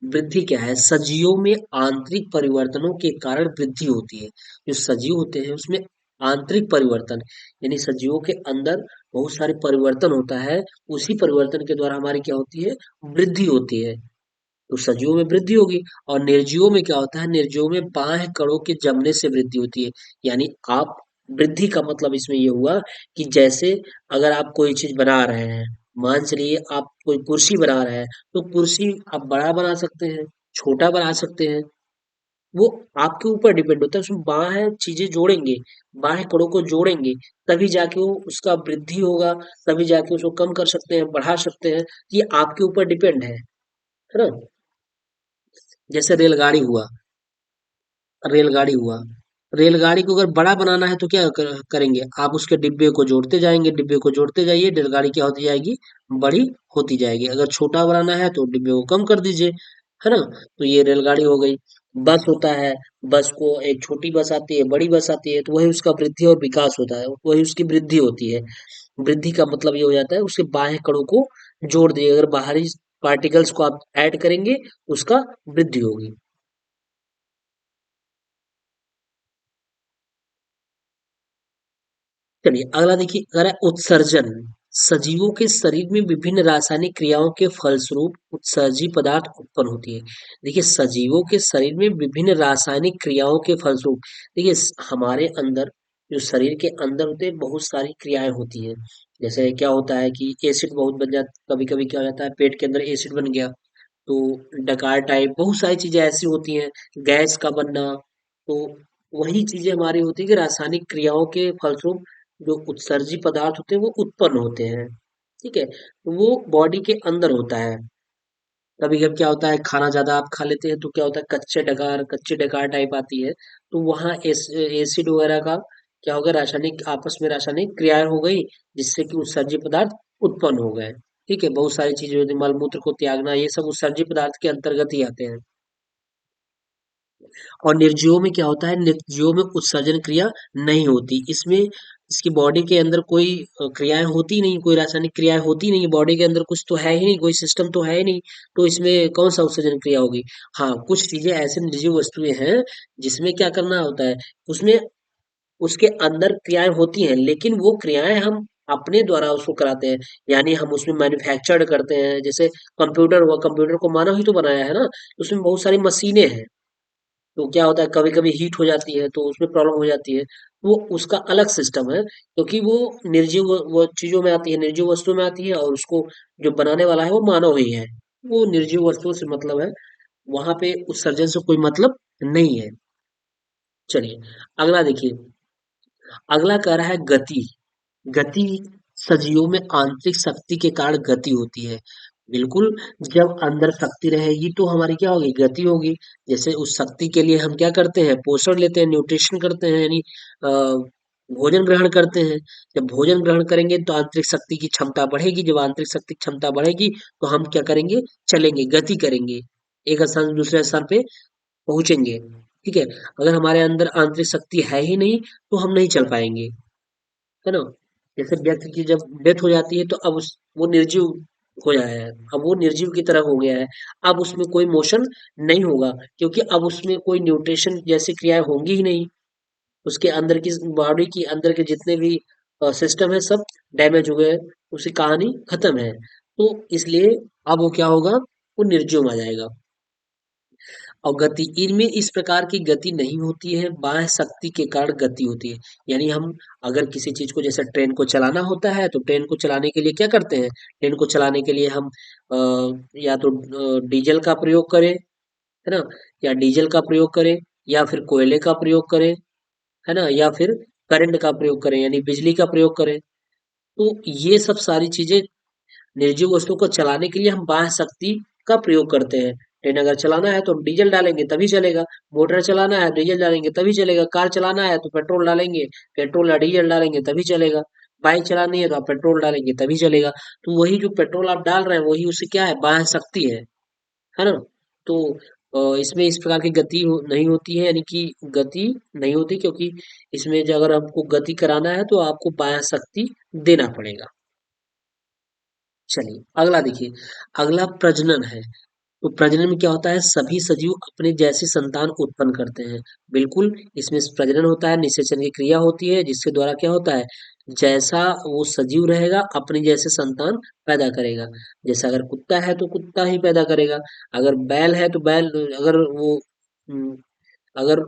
वृद्धि क्या है? सजीवों में आंतरिक परिवर्तनों के कारण वृद्धि होती है। जो सजीव होते हैं उसमें आंतरिक परिवर्तन, यानी सजीवों के अंदर बहुत सारे परिवर्तन होता है, उसी परिवर्तन के द्वारा हमारी क्या होती है? वृद्धि होती है। तो सजीवों में वृद्धि होगी। और निर्जीवों में क्या होता है? निर्जीवों में बाह्य कणों के जमने से वृद्धि होती है। यानी आप, वृद्धि का मतलब इसमें ये हुआ कि जैसे अगर आप कोई चीज बना रहे हैं, मान चलिए आप कोई कुर्सी बना रहे हैं, तो कुर्सी आप बड़ा बना सकते हैं, छोटा बना सकते हैं, वो आपके ऊपर डिपेंड होता है। उसमें बाह्य चीजें जोड़ेंगे, बाह्य कणों को जोड़ेंगे, तभी जाके वो उसका वृद्धि होगा, तभी जाके उसको कम कर सकते हैं, बढ़ा सकते हैं। ये आपके ऊपर डिपेंड है ना। जैसे रेलगाड़ी हुआ, रेलगाड़ी को अगर बड़ा बनाना है तो क्या करेंगे आप? उसके डिब्बे को जोड़ते जाएंगे, डिब्बे को जोड़ते जाइए, रेलगाड़ी क्या होती जाएगी? बड़ी होती जाएगी। अगर छोटा बनाना है तो डिब्बे को कम कर दीजिए, है ना। तो ये रेलगाड़ी हो गई। बस होता है, बस को एक छोटी बस आती है, बड़ी बस आती है, तो वही उसका वृद्धि और विकास होता है, वही उसकी वृद्धि होती है। वृद्धि का मतलब ये हो जाता है उसके बाह्य कणों को जोड़ दिए, अगर बाहरी पार्टिकल्स को आप ऐड करेंगे, उसका वृद्धि होगी। चलिए अगला देखिए, अगला है उत्सर्जन। सजीवों के शरीर में विभिन्न रासायनिक क्रियाओं के फलस्वरूप उत्सर्जी पदार्थ उत्पन्न होती है। देखिए सजीवों के शरीर में विभिन्न रासायनिक क्रियाओं के फलस्वरूप, देखिए हमारे अंदर, जो शरीर के अंदर होते हैं, बहुत सारी क्रियाएं होती हैं। जैसे क्या होता है कि एसिड बहुत बन जाता, कभी कभी क्या हो जाता है पेट के अंदर एसिड बन गया, तो डकार टाइप बहुत सारी चीजें ऐसी होती हैं, गैस का बनना। तो वही चीजें हमारी होती है कि रासायनिक क्रियाओं के फलस्वरूप जो उत्सर्जी पदार्थ होते हैं वो उत्पन्न होते हैं। ठीक है, तो वो बॉडी के अंदर होता है। कभी कभी क्या होता है, खाना ज्यादा आप खा लेते हैं तो क्या होता है, कच्चे डकार टाइप आती है, तो वहाँ एसिड वगैरह का क्या होगा, रासायनिक आपस में रासायनिक क्रियाएं हो गई, जिससे कि उत्सर्जी पदार्थ उत्पन्न हो गए। ठीक है, बहुत सारी चीजें होती हैं, मल मूत्र को त्यागना, ये सब उत्सर्जी पदार्थ के अंतर्गत ही आते हैं। और निर्जीवों में क्या होता है? निर्जीवों में उत्सर्जन क्रिया नहीं होती। इसमें इसकी बॉडी के अंदर कोई क्रियाएं होती नहीं, कोई रासायनिक क्रियाएं होती नहीं, बॉडी के अंदर कुछ तो है ही नहीं, कोई सिस्टम तो है ही नहीं, तो इसमें कौन सा उत्सर्जन क्रिया होगी? हाँ, कुछ चीजें ऐसे निर्जीव वस्तुएं हैं जिसमें क्या करना होता है, उसमें उसके अंदर क्रियाएं होती हैं, लेकिन वो क्रियाएं हम अपने द्वारा उसको कराते हैं, यानी हम उसमें मैन्युफैक्चर्ड करते हैं। जैसे कंप्यूटर हुआ, कंप्यूटर को मानव ही तो बनाया है ना, तो उसमें बहुत सारी मशीनें हैं, तो क्या होता है कभी कभी हीट हो जाती है तो उसमें प्रॉब्लम हो जाती है, वो उसका अलग सिस्टम है, क्योंकि वो निर्जीव वो चीजों में आती है, निर्जीव वस्तुओं में आती है, और उसको जो बनाने वाला है वो मानव ही है, वो निर्जीव वस्तुओं से मतलब है, वहां पे उत्सर्जन से कोई मतलब नहीं है। चलिए अगला देखिए, अगला कह रहा है गति। गति, सजीवों में आंतरिक शक्ति के कारण गति होती है। बिल्कुल, जब अंदर शक्ति रहेगी तो हमारी क्या होगी? गति होगी। जैसे उस शक्ति के लिए हम क्या करते हैं? पोषण लेते हैं, न्यूट्रिशन करते हैं, यानी भोजन ग्रहण करते हैं। जब भोजन ग्रहण करेंगे तो आंतरिक शक्ति की क्षमता बढ़ेगी, जब आंतरिक शक्ति की क्षमता बढ़ेगी तो हम क्या करेंगे? चलेंगे, गति करेंगे, एक स्थान से दूसरे स्थान पे पहुंचेंगे। ठीक है, अगर हमारे अंदर आंतरिक शक्ति है ही नहीं तो हम नहीं चल पाएंगे, है ना। जैसे व्यक्ति की जब डेथ हो जाती है तो अब उस वो निर्जीव हो जाया है, अब वो निर्जीव की तरह हो गया है, अब उसमें कोई मोशन नहीं होगा, क्योंकि अब उसमें कोई न्यूट्रिशन जैसी क्रियाएं होंगी ही नहीं, उसके अंदर की बॉडी के अंदर के जितने भी सिस्टम है सब डैमेज हो गए, उसकी कहानी खत्म है। तो इसलिए अब वो क्या होगा? वो निर्जीव में आ जाएगा। और गति, इनमें इस प्रकार की गति नहीं होती है, बाह्य शक्ति के कारण गति होती है। यानी हम अगर किसी चीज को, जैसे ट्रेन को चलाना होता है, तो ट्रेन को चलाने के लिए क्या करते हैं? ट्रेन को चलाने के लिए हम या तो डीजल का प्रयोग करें, है ना, या डीजल का प्रयोग करें, या फिर कोयले का प्रयोग करें, है ना, या फिर करंट का प्रयोग करें, यानी बिजली का प्रयोग करें। तो ये सब सारी चीजें निर्जीव वस्तुओं को चलाने के लिए हम बाह्य शक्ति का प्रयोग करते हैं। ट्रेन अगर चलाना है तो हम डीजल डालेंगे तभी चलेगा, मोटर चलाना है डीजल डालेंगे तभी चलेगा, कार चलाना है तो पेट्रोल डालेंगे, पेट्रोल या डीजल डालेंगे तभी चलेगा, बाइक चलानी है तो आप पेट्रोल डालेंगे तभी चलेगा। तो वही जो पेट्रोल आप डाल रहे हैं वही उससे क्या है, बाह्य शक्ति है ना? तो इसमें इस प्रकार की गति नहीं होती है, यानी कि गति नहीं होती, क्योंकि इसमें जो अगर आपको गति कराना है तो आपको बाह्य शक्ति देना पड़ेगा। चलिए अगला देखिए, अगला प्रजनन है। तो प्रजनन में क्या होता है, सभी सजीव अपने जैसे संतान उत्पन्न करते हैं। बिल्कुल, इसमें प्रजनन होता है, निषेचन की क्रिया होती है, जिसके द्वारा क्या होता है, जैसा वो सजीव रहेगा अपने जैसे संतान पैदा करेगा। जैसे अगर कुत्ता है तो कुत्ता ही पैदा करेगा, अगर बैल है तो बैल, अगर वो हम्म, अगर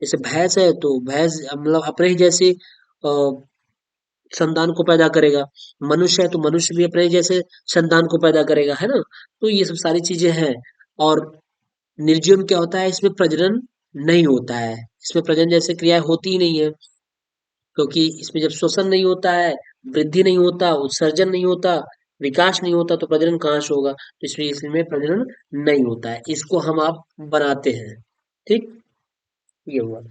जैसे भैंस है तो भैंस मतलब अपने ही जैसे संतान को पैदा करेगा, मनुष्य है तो मनुष्य भी अपने जैसे संतान को पैदा करेगा, है ना? तो ये सब सारी चीजें हैं। और निर्जीव में क्या होता है, इसमें प्रजनन नहीं होता है, इसमें प्रजनन जैसे क्रिया होती ही नहीं है, क्योंकि इसमें जब श्वसन नहीं होता है, वृद्धि नहीं होता, उत्सर्जन नहीं होता, विकास नहीं होता, तो प्रजनन कहाँ से होगा? तो इसलिए इसमें प्रजनन नहीं होता है, इसको हम आप बनाते हैं। ठीक, ये हुआ।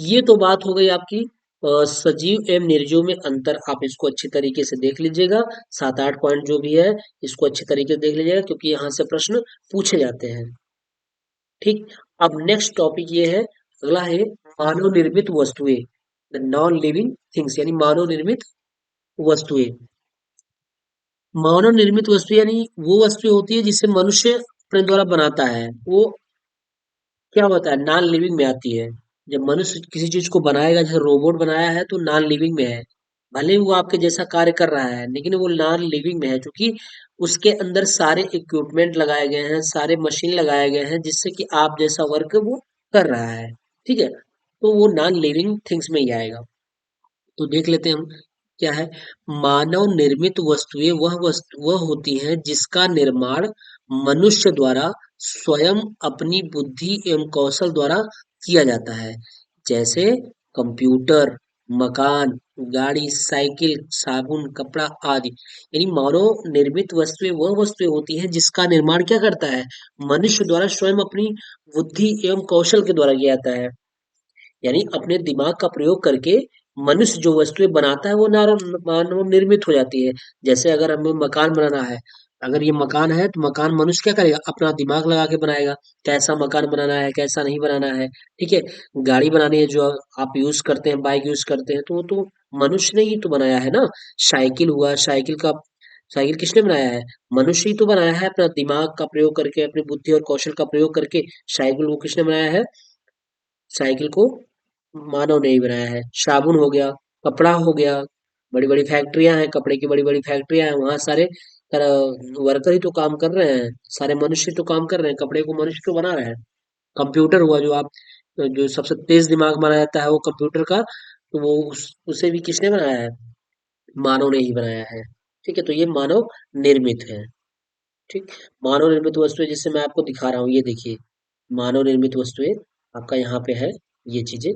ये तो बात हो गई आपकी सजीव एवं निर्जीव में अंतर। आप इसको अच्छी तरीके से देख लीजिएगा, 7-8 पॉइंट जो भी है इसको अच्छी तरीके से देख लीजिएगा, क्योंकि यहाँ से प्रश्न पूछे जाते हैं। ठीक, अब नेक्स्ट टॉपिक ये है, अगला है मानव निर्मित वस्तुएं, नॉन लिविंग थिंग्स, यानी मानव निर्मित वस्तुएं। मानव निर्मित वस्तु यानी वो वस्तुएं होती है जिसे मनुष्य अपने द्वारा बनाता है, वो क्या होता है, नॉन लिविंग में आती है। जब मनुष्य किसी चीज को बनाएगा, जैसे रोबोट बनाया है तो नॉन लिविंग में है, भले ही वो आपके जैसा कार्य कर रहा है लेकिन वो नॉन लिविंग में है, क्योंकि उसके अंदर सारे इक्विपमेंट लगाए गए हैं, सारे मशीन लगाए गए हैं, जिससे कि आप जैसा वर्क वो कर रहा है। ठीक है, तो वो नॉन लिविंग थिंग्स में ही आएगा। तो देख लेते हैं हम क्या है। मानव निर्मित वस्तुएं वह होती हैं जिसका निर्माण मनुष्य द्वारा स्वयं अपनी बुद्धि एवं कौशल द्वारा किया जाता है। जैसे कंप्यूटर, मकान, गाड़ी, साइकिल, साबुन, कपड़ा आदि। यानी मानव निर्मित वस्तुएं वह वस्तुएं होती हैं जिसका निर्माण क्या करता है, मनुष्य द्वारा स्वयं अपनी बुद्धि एवं कौशल के द्वारा किया जाता है। यानी अपने दिमाग का प्रयोग करके मनुष्य जो वस्तुएं बनाता है वो मानव निर्मित हो जाती है। जैसे अगर हमें मकान बनाना है, अगर ये मकान है तो मकान मनुष्य क्या करेगा, अपना दिमाग लगा के बनाएगा, कैसा मकान बनाना है कैसा नहीं बनाना है। ठीक है, गाड़ी बनानी है जो आप यूज करते हैं, बाइक यूज करते हैं, तो वो तो मनुष्य ने ही तो बनाया है ना। साइकिल हुआ, साइकिल किसने बनाया है, मनुष्य ही तो बनाया है, अपना दिमाग का प्रयोग करके, अपनी बुद्धि और कौशल का प्रयोग करके साइकिल को किसने बनाया है, साइकिल को मानव ने ही बनाया है। साबुन हो गया, कपड़ा हो गया, बड़ी बड़ी फैक्ट्रियां हैं, कपड़े की बड़ी बड़ी फैक्ट्रियां हैं, वहां सारे वर्कर ही तो काम कर रहे हैं, सारे मनुष्य ही तो काम कर रहे हैं, कपड़े को मनुष्य क्यों बना रहे हैं। कंप्यूटर हुआ, जो सबसे तेज दिमाग माना जाता है वो कंप्यूटर का, तो वो उसे भी किसने बनाया है, मानव ने ही बनाया है। ठीक है, तो ये मानव निर्मित है। ठीक, मानव निर्मित वस्तुएं जिससे मैं आपको दिखा रहा हूँ, ये देखिए, मानव निर्मित वस्तुएं आपका यहाँ पे है, ये चीजें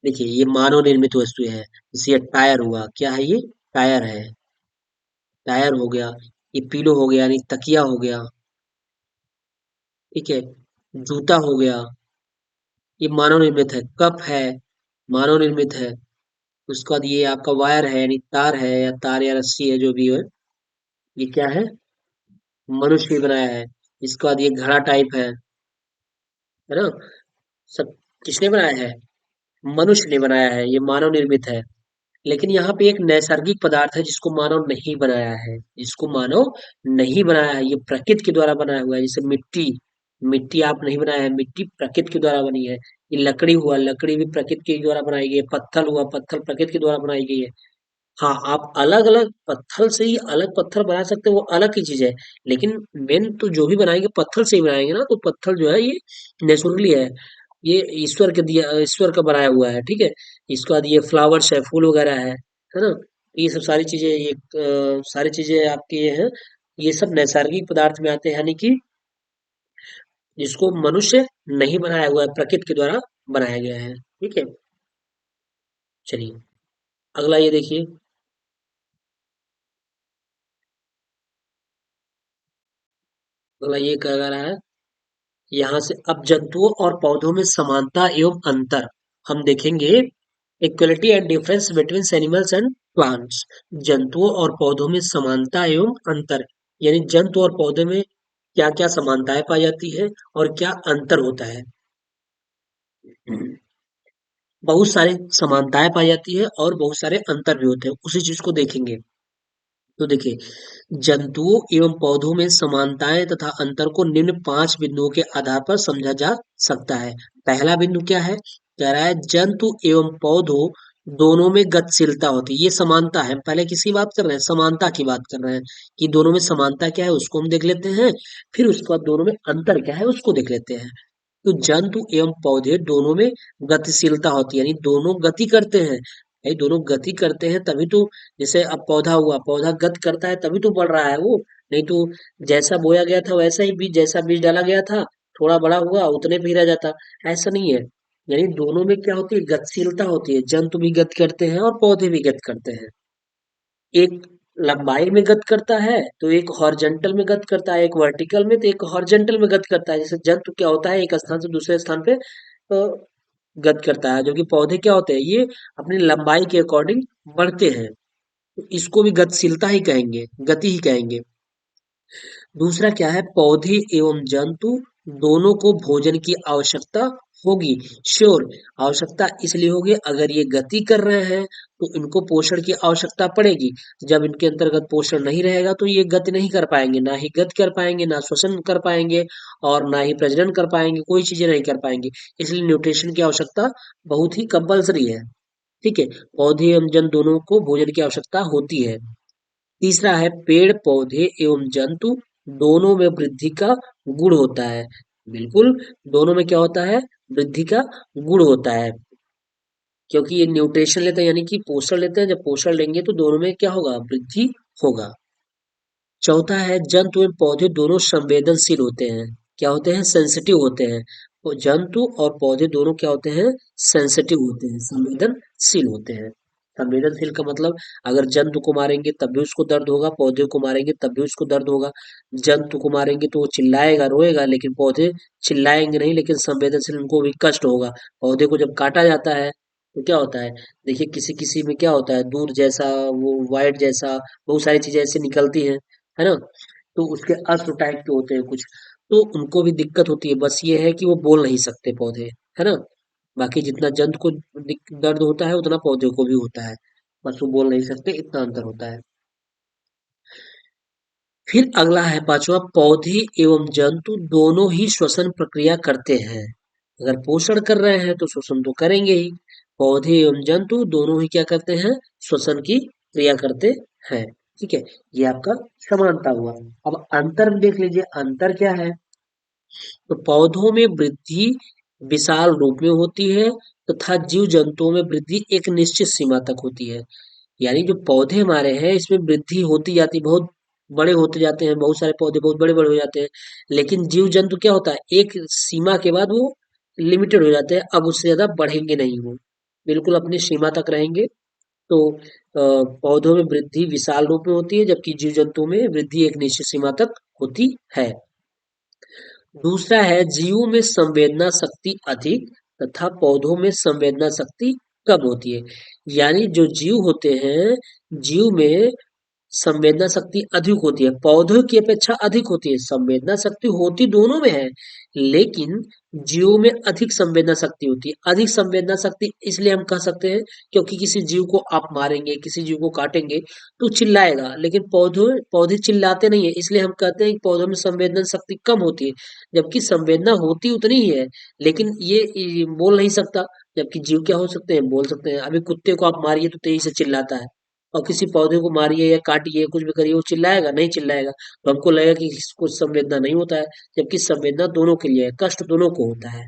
देखिए, ये मानव निर्मित वस्तुएं हैं। जैसे ये टायर हुआ, क्या है ये, टायर है, टायर हो गया। ये पीलो हो गया, यानी तकिया हो गया। ठीक है, जूता हो गया, ये मानव निर्मित है। कप है, मानव निर्मित है। उसके बाद ये आपका वायर है, यानी तार है, या तार या रस्सी है जो भी है, ये क्या है, मनुष्य ने बनाया है। इसके बाद ये घड़ा टाइप है ना, सब किसने बनाया है, मनुष्य ने बनाया है, ये मानव निर्मित है। लेकिन यहाँ पे एक नैसर्गिक पदार्थ है जिसको मानव नहीं बनाया है, जिसको मानव नहीं बनाया है, ये प्रकृति के द्वारा बनाया हुआ है। जैसे मिट्टी, मिट्टी आप नहीं बनाया है, मिट्टी प्रकृति के द्वारा बनी है। ये लकड़ी हुआ, लकड़ी भी प्रकृति के द्वारा बनाई गई है। पत्थर हुआ, पत्थर प्रकृति के द्वारा बनाई गई है। हाँ, आप अलग अलग पत्थर से ही अलग पत्थर बना सकते हो, वो अलग की चीज है, लेकिन मेन तो जो भी बनाएंगे पत्थर से ही बनाएंगे ना, तो पत्थर जो है ये नेचुरली है, ये ईश्वर के दिया, ईश्वर का बनाया हुआ है। ठीक है, इसके बाद ये फ्लावर्स है, फूल वगैरह है ना, ये सब सारी चीजें, ये सारी चीजें आपकी ये हैं, ये सब नैसर्गिक पदार्थ में आते हैं, यानी कि जिसको मनुष्य नहीं बनाया हुआ है, प्रकृति के द्वारा बनाया गया है। ठीक है, चलिए अगला ये देखिए, अगला ये कह रहा है यहाँ से, अब जंतुओं और पौधों में समानता एवं अंतर हम देखेंगे। Equality and difference between animals and plants. जंतुओं और पौधों में समानता एवं अंतर, यानी जंतु और पौधे में क्या क्या समानताएं पाई जाती है और क्या अंतर होता है। बहुत सारी समानताएं पाई जाती है और बहुत सारे अंतर भी होते हैं, उसी चीज को देखेंगे। तो देखिए, जंतुओं एवं पौधों में समानताएं तथा अंतर को निम्न 5 बिंदुओं के आधार पर समझा जा सकता है। पहला बिंदु क्या है? कह रहा है जंतु एवं पौधों दोनों में गतिशीलता होती है। ये समानता है, हम पहले किसी बात कर रहे हैं, समानता की बात कर रहे हैं कि दोनों में समानता क्या है उसको हम देख लेते हैं। फिर उसके बाद दोनों में अंतर क्या है उसको देख लेते हैं। तो जंतु एवं पौधे दोनों में गतिशीलता होती है, यानी दोनों गति करते हैं। भाई दोनों गति करते हैं तभी तो, जैसे अब पौधा हुआ, पौधा गति करता है तभी तो बढ़ रहा है वो। नहीं तो जैसा बोया गया था वैसा ही बीज, जैसा बीज डाला गया था थोड़ा बड़ा हुआ उतने पे ही रह जाता। ऐसा नहीं है, यानी दोनों में क्या होती है, गतिशीलता होती है। जंतु भी गति करते हैं और पौधे भी गति करते हैं। एक लंबाई में गति करता है तो एक हॉरिजॉन्टल में गति करता है, एक वर्टिकल में तो एक हॉरिजॉन्टल में गति करता है। जैसे जंतु क्या होता है, एक स्थान से दूसरे स्थान पे गति करता है, जो कि पौधे क्या होते हैं, ये अपनी लंबाई के अकॉर्डिंग बढ़ते हैं। तो इसको भी गतिशीलता ही कहेंगे, गति ही कहेंगे। दूसरा क्या है, पौधे एवं जंतु दोनों को भोजन की आवश्यकता होगी। श्योर, आवश्यकता इसलिए होगी, अगर ये गति कर रहे हैं तो इनको पोषण की आवश्यकता पड़ेगी। जब इनके अंतर्गत पोषण नहीं रहेगा तो ये गति नहीं कर पाएंगे, ना ही गति कर पाएंगे, ना श्वसन कर पाएंगे और ना ही प्रजनन कर पाएंगे, कोई चीजें नहीं कर पाएंगे। इसलिए न्यूट्रिशन की आवश्यकता बहुत ही कंपल्सरी है। ठीक है, पौधे एवं जंतु दोनों को भोजन की आवश्यकता होती है। तीसरा है, पेड़ पौधे एवं जंतु दोनों में वृद्धि का गुण होता है। बिल्कुल, दोनों में क्या होता है, वृद्धि का गुण होता है, क्योंकि ये न्यूट्रिशन लेते हैं यानी कि पोषण लेते हैं। जब पोषण लेंगे तो दोनों में क्या होगा, वृद्धि होगा। चौथा है, जंतु एवं पौधे दोनों संवेदनशील होते हैं। क्या होते हैं, सेंसिटिव होते हैं। तो जंतु और पौधे दोनों क्या होते हैं, सेंसिटिव होते हैं, संवेदनशील होते हैं। संवेदनशील का मतलब, अगर जंतु को मारेंगे तब भी उसको दर्द होगा, पौधे को मारेंगे तब भी उसको दर्द होगा। जंतु को मारेंगे तो वो चिल्लाएगा रोएगा, लेकिन पौधे चिल्लाएंगे नहीं, लेकिन संवेदनशील उनको भी कष्ट होगा। पौधे को जब काटा जाता है तो क्या होता है, देखिए किसी किसी में क्या होता है, दूध जैसा, वो व्हाइट जैसा, बहुत सारी चीजें ऐसी निकलती हैं, है ना। तो उसके अश्रु टाइप के होते हैं कुछ, तो उनको भी दिक्कत होती है। बस ये है कि वो बोल नहीं सकते पौधे, है ना। बाकी जितना जंतु को दर्द होता है उतना पौधे को भी होता है, बस वो बोल नहीं सकते, इतना अंतर होता है। फिर अगला है पांचवा, पौधे एवं जंतु दोनों ही श्वसन प्रक्रिया करते हैं। अगर पोषण कर रहे हैं तो श्वसन तो करेंगे ही। पौधे एवं जंतु दोनों ही क्या करते हैं, श्वसन की क्रिया करते हैं। ठीक है, ये आपका समानता हुआ। अब अंतर देख लीजिए, अंतर क्या है। तो पौधों में वृद्धि विशाल रूप में होती है तथा जीव जंतुओं में वृद्धि एक निश्चित सीमा तक होती है। यानी जो पौधे हमारे हैं इसमें वृद्धि होती जाती, बहुत बड़े होते जाते हैं, बहुत सारे पौधे बहुत बड़े बड़े हो जाते हैं। लेकिन जीव जंतु क्या होता है, एक सीमा के बाद वो लिमिटेड हो जाते हैं, अब उससे ज्यादा बढ़ेंगे नहीं, वो बिल्कुल अपनी सीमा तक रहेंगे। तो पौधों में वृद्धि विशाल रूप में होती है, जबकि जीव जंतु में वृद्धि एक निश्चित सीमा तक होती है। दूसरा है, जीवों में संवेदना शक्ति अधिक तथा पौधों में संवेदना शक्ति कम होती है। यानी जो जीव होते हैं, जीव में संवेदना शक्ति अधिक होती है, पौधों की अपेक्षा अधिक होती है। संवेदना शक्ति होती दोनों में है, लेकिन जीव में अधिक संवेदना शक्ति होती है। अधिक संवेदना शक्ति इसलिए हम कह सकते हैं क्योंकि किसी जीव को आप मारेंगे, किसी जीव को काटेंगे तो चिल्लाएगा, लेकिन पौधे पौधे चिल्लाते नहीं है, इसलिए हम कहते हैं कि पौधों में संवेदना शक्ति कम होती है। जबकि संवेदना होती उतनी ही है, लेकिन ये बोल नहीं सकता। जबकि जीव क्या हो सकते हैं, बोल सकते हैं। अभी कुत्ते को आप मारिए तो तेजी से चिल्लाता है, और किसी पौधे को मारिए या काटिए कुछ भी करिए वो चिल्लाएगा नहीं, चिल्लाएगा। तो हमको लगेगा कि इसको संवेदना नहीं होता है, जबकि संवेदना दोनों के लिए है, कष्ट दोनों को होता है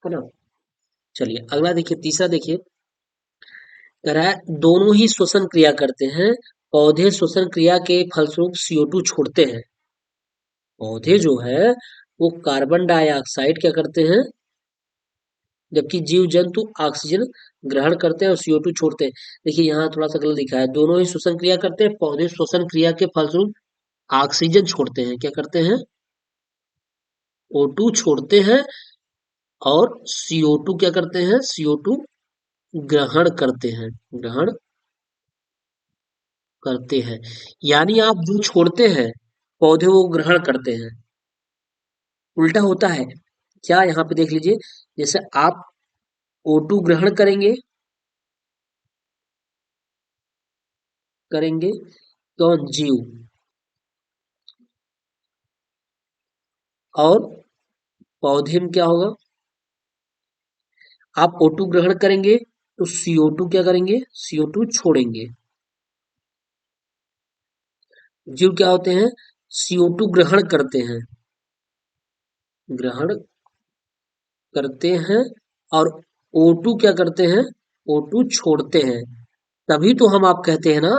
ना। चलिए अगला देखिए, तीसरा देखिए, कह रहा है दोनों ही श्वसन क्रिया करते हैं। पौधे श्वसन क्रिया के फलस्वरूप CO2 छोड़ते हैं। पौधे जो है वो कार्बन डाइऑक्साइड क्या करते हैं, जबकि जीव जंतु ऑक्सीजन ग्रहण करते हैं और CO2 छोड़ते हैं। देखिए यहाँ थोड़ा सा गलत लिखा है, दोनों ही श्वसन क्रिया करते हैं। पौधे श्वसन क्रिया के फलस्वरूप ऑक्सीजन छोड़ते हैं, क्या करते हैं, O2 छोड़ते हैं और CO2 क्या करते हैं, CO2 ग्रहण करते हैं, ग्रहण करते हैं। यानी आप जो छोड़ते हैं पौधे वो ग्रहण करते हैं, उल्टा होता है क्या, यहाँ पे देख लीजिए। जैसे आप O2 ग्रहण करेंगे, करेंगे कौन, जीव, और पौधे में क्या होगा, आप O2 ग्रहण करेंगे तो CO2 क्या करेंगे, CO2 छोड़ेंगे। जीव क्या होते हैं, CO2 ग्रहण करते हैं, ग्रहण करते हैं, और O2 क्या करते हैं, O2 छोड़ते हैं। तभी तो हम आप कहते हैं ना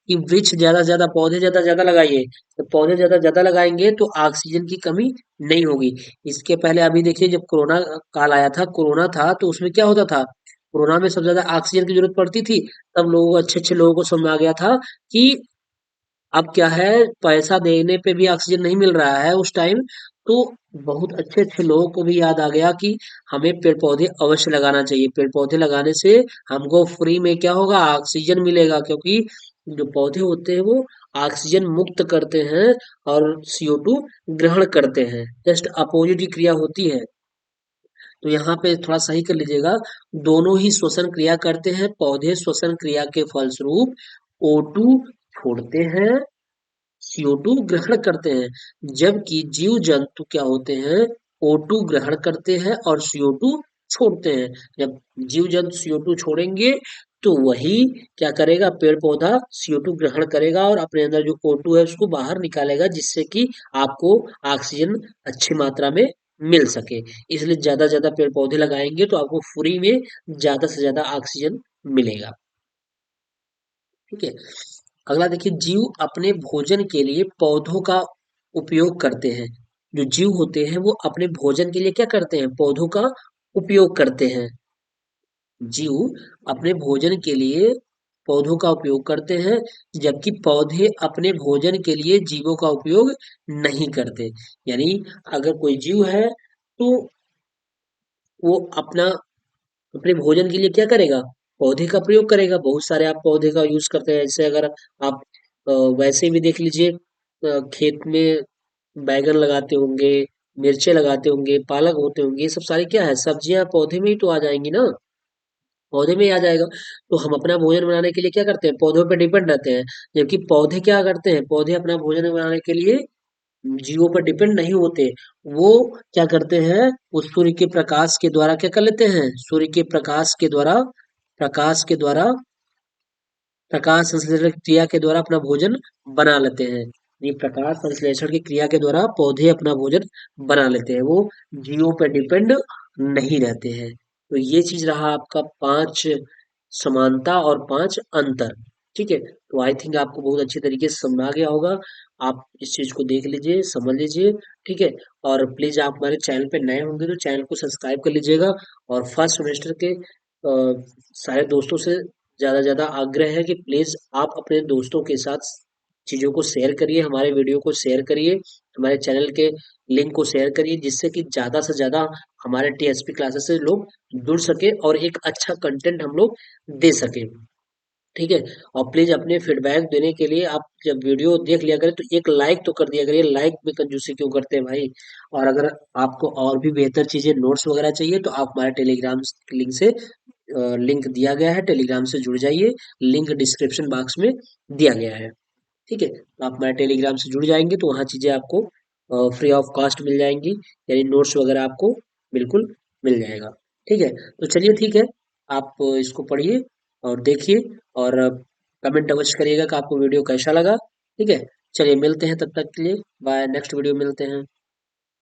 कि वृक्ष ज्यादा से ज्यादा, पौधे ज्यादा से ज्यादा लगाइए। तो पौधे ज्यादा से ज्यादा लगाएंगे तो ऑक्सीजन की कमी नहीं होगी। इसके पहले अभी देखिए, जब कोरोना काल आया था, कोरोना था, तो उसमें क्या होता था, कोरोना में सबसे ज्यादा ऑक्सीजन की जरूरत पड़ती थी। तब लोगों, अच्छे अच्छे लोगों को समझ में आ गया था कि अब क्या है, पैसा देने पे भी ऑक्सीजन नहीं मिल रहा है उस टाइम। तो बहुत अच्छे अच्छे लोगों को भी याद आ गया कि हमें पेड़ पौधे अवश्य लगाना चाहिए। पेड़ पौधे लगाने से हमको फ्री में क्या होगा, ऑक्सीजन मिलेगा, क्योंकि जो पौधे होते हैं वो ऑक्सीजन मुक्त करते हैं और CO2 ग्रहण करते हैं। जस्ट अपोजिट की क्रिया होती है। तो यहाँ पे थोड़ा सही कर लीजिएगा, दोनों ही श्वसन क्रिया करते हैं। पौधे श्वसन क्रिया के फलस्वरूप O2 छोड़ते हैं, CO2 ग्रहण करते हैं, जबकि जीव जंतु क्या होते हैं, O2 ग्रहण करते हैं और CO2 छोड़ते हैं। जब जीव जंतु CO2 छोड़ेंगे तो वही क्या करेगा, पेड़ पौधा CO2 ग्रहण करेगा और अपने अंदर जो O2 है उसको बाहर निकालेगा, जिससे कि आपको ऑक्सीजन अच्छी मात्रा में मिल सके। इसलिए ज्यादा से ज्यादा पेड़ पौधे लगाएंगे तो आपको फ्री में ज्यादा से ज्यादा ऑक्सीजन मिलेगा। ठीक है। अगला देखिए, जीव अपने भोजन के लिए पौधों का उपयोग करते हैं। जो जीव होते हैं वो अपने भोजन के लिए क्या करते हैं, पौधों का उपयोग करते हैं। जीव अपने भोजन के लिए पौधों का उपयोग करते हैं, जबकि पौधे अपने भोजन के लिए जीवों का उपयोग नहीं करते। यानी अगर कोई जीव है तो वो अपना, अपने भोजन के लिए क्या करेगा, पौधे का प्रयोग करेगा। बहुत सारे आप पौधे का यूज करते हैं। जैसे अगर आप वैसे भी देख लीजिए, खेत में बैगन लगाते होंगे, मिर्चे लगाते होंगे, पालक होते होंगे, ये सब सारी क्या है, सब्जियां पौधे में ही तो आ जाएंगी ना, पौधे में ही आ जाएगा। तो हम अपना भोजन बनाने के लिए क्या करते हैं, पौधों पे डिपेंड रहते हैं। जबकि पौधे क्या करते हैं, पौधे अपना भोजन बनाने के लिए जीवों पर डिपेंड नहीं होते। वो क्या करते हैं, उस सूर्य के प्रकाश के द्वारा क्या कर लेते हैं, सूर्य के प्रकाश के द्वारा, प्रकाश के द्वारा, प्रकाश संश्लेषण की क्रिया के द्वारा अपना भोजन बना लेते हैं। ये प्रकाश संश्लेषण की क्रिया के द्वारा पौधे अपना भोजन बना लेते हैं, वो जीवों पर डिपेंड नहीं रहते हैं। तो ये चीज रहा आपका 5 समानता और 5 अंतर। ठीक है, तो आई थिंक आपको बहुत अच्छी तरीके से समझ आ गया होगा। आप इस चीज को देख लीजिए, समझ लीजिए। ठीक है, और प्लीज आप हमारे चैनल पे नए होंगे तो चैनल को सब्सक्राइब कर लीजिएगा। और फर्स्ट सेमेस्टर के सारे दोस्तों से ज़्यादा आग्रह है कि प्लीज़ आप अपने दोस्तों के साथ चीज़ों को शेयर करिए, हमारे वीडियो को शेयर करिए, हमारे चैनल के लिंक को शेयर करिए, जिससे कि ज़्यादा से ज़्यादा हमारे TSP क्लासेस से लोग जुड़ सके और एक अच्छा कंटेंट हम लोग दे सके। ठीक है, और प्लीज अपने फीडबैक देने के लिए आप जब वीडियो देख लिया करें तो एक लाइक तो कर दिया करिए। लाइक में कंजूसी क्यों करते हैं भाई। और अगर आपको और भी बेहतर चीजें, नोट्स वगैरह चाहिए तो आप हमारे टेलीग्राम लिंक से, लिंक दिया गया है, टेलीग्राम से जुड़ जाइए। लिंक डिस्क्रिप्शन बॉक्स में दिया गया है। ठीक है, तो आप हमारे टेलीग्राम से जुड़ जाएंगे तो वहाँ चीजें आपको फ्री ऑफ कॉस्ट मिल जाएंगी, यानी नोट्स वगैरह आपको बिल्कुल मिल जाएगा। ठीक है, तो चलिए ठीक है, आप इसको पढ़िए और देखिए, और कमेंट अवश्य करिएगा कि आपको वीडियो कैसा लगा। ठीक है, चलिए मिलते हैं, तब तक के लिए बाय, नेक्स्ट वीडियो मिलते हैं।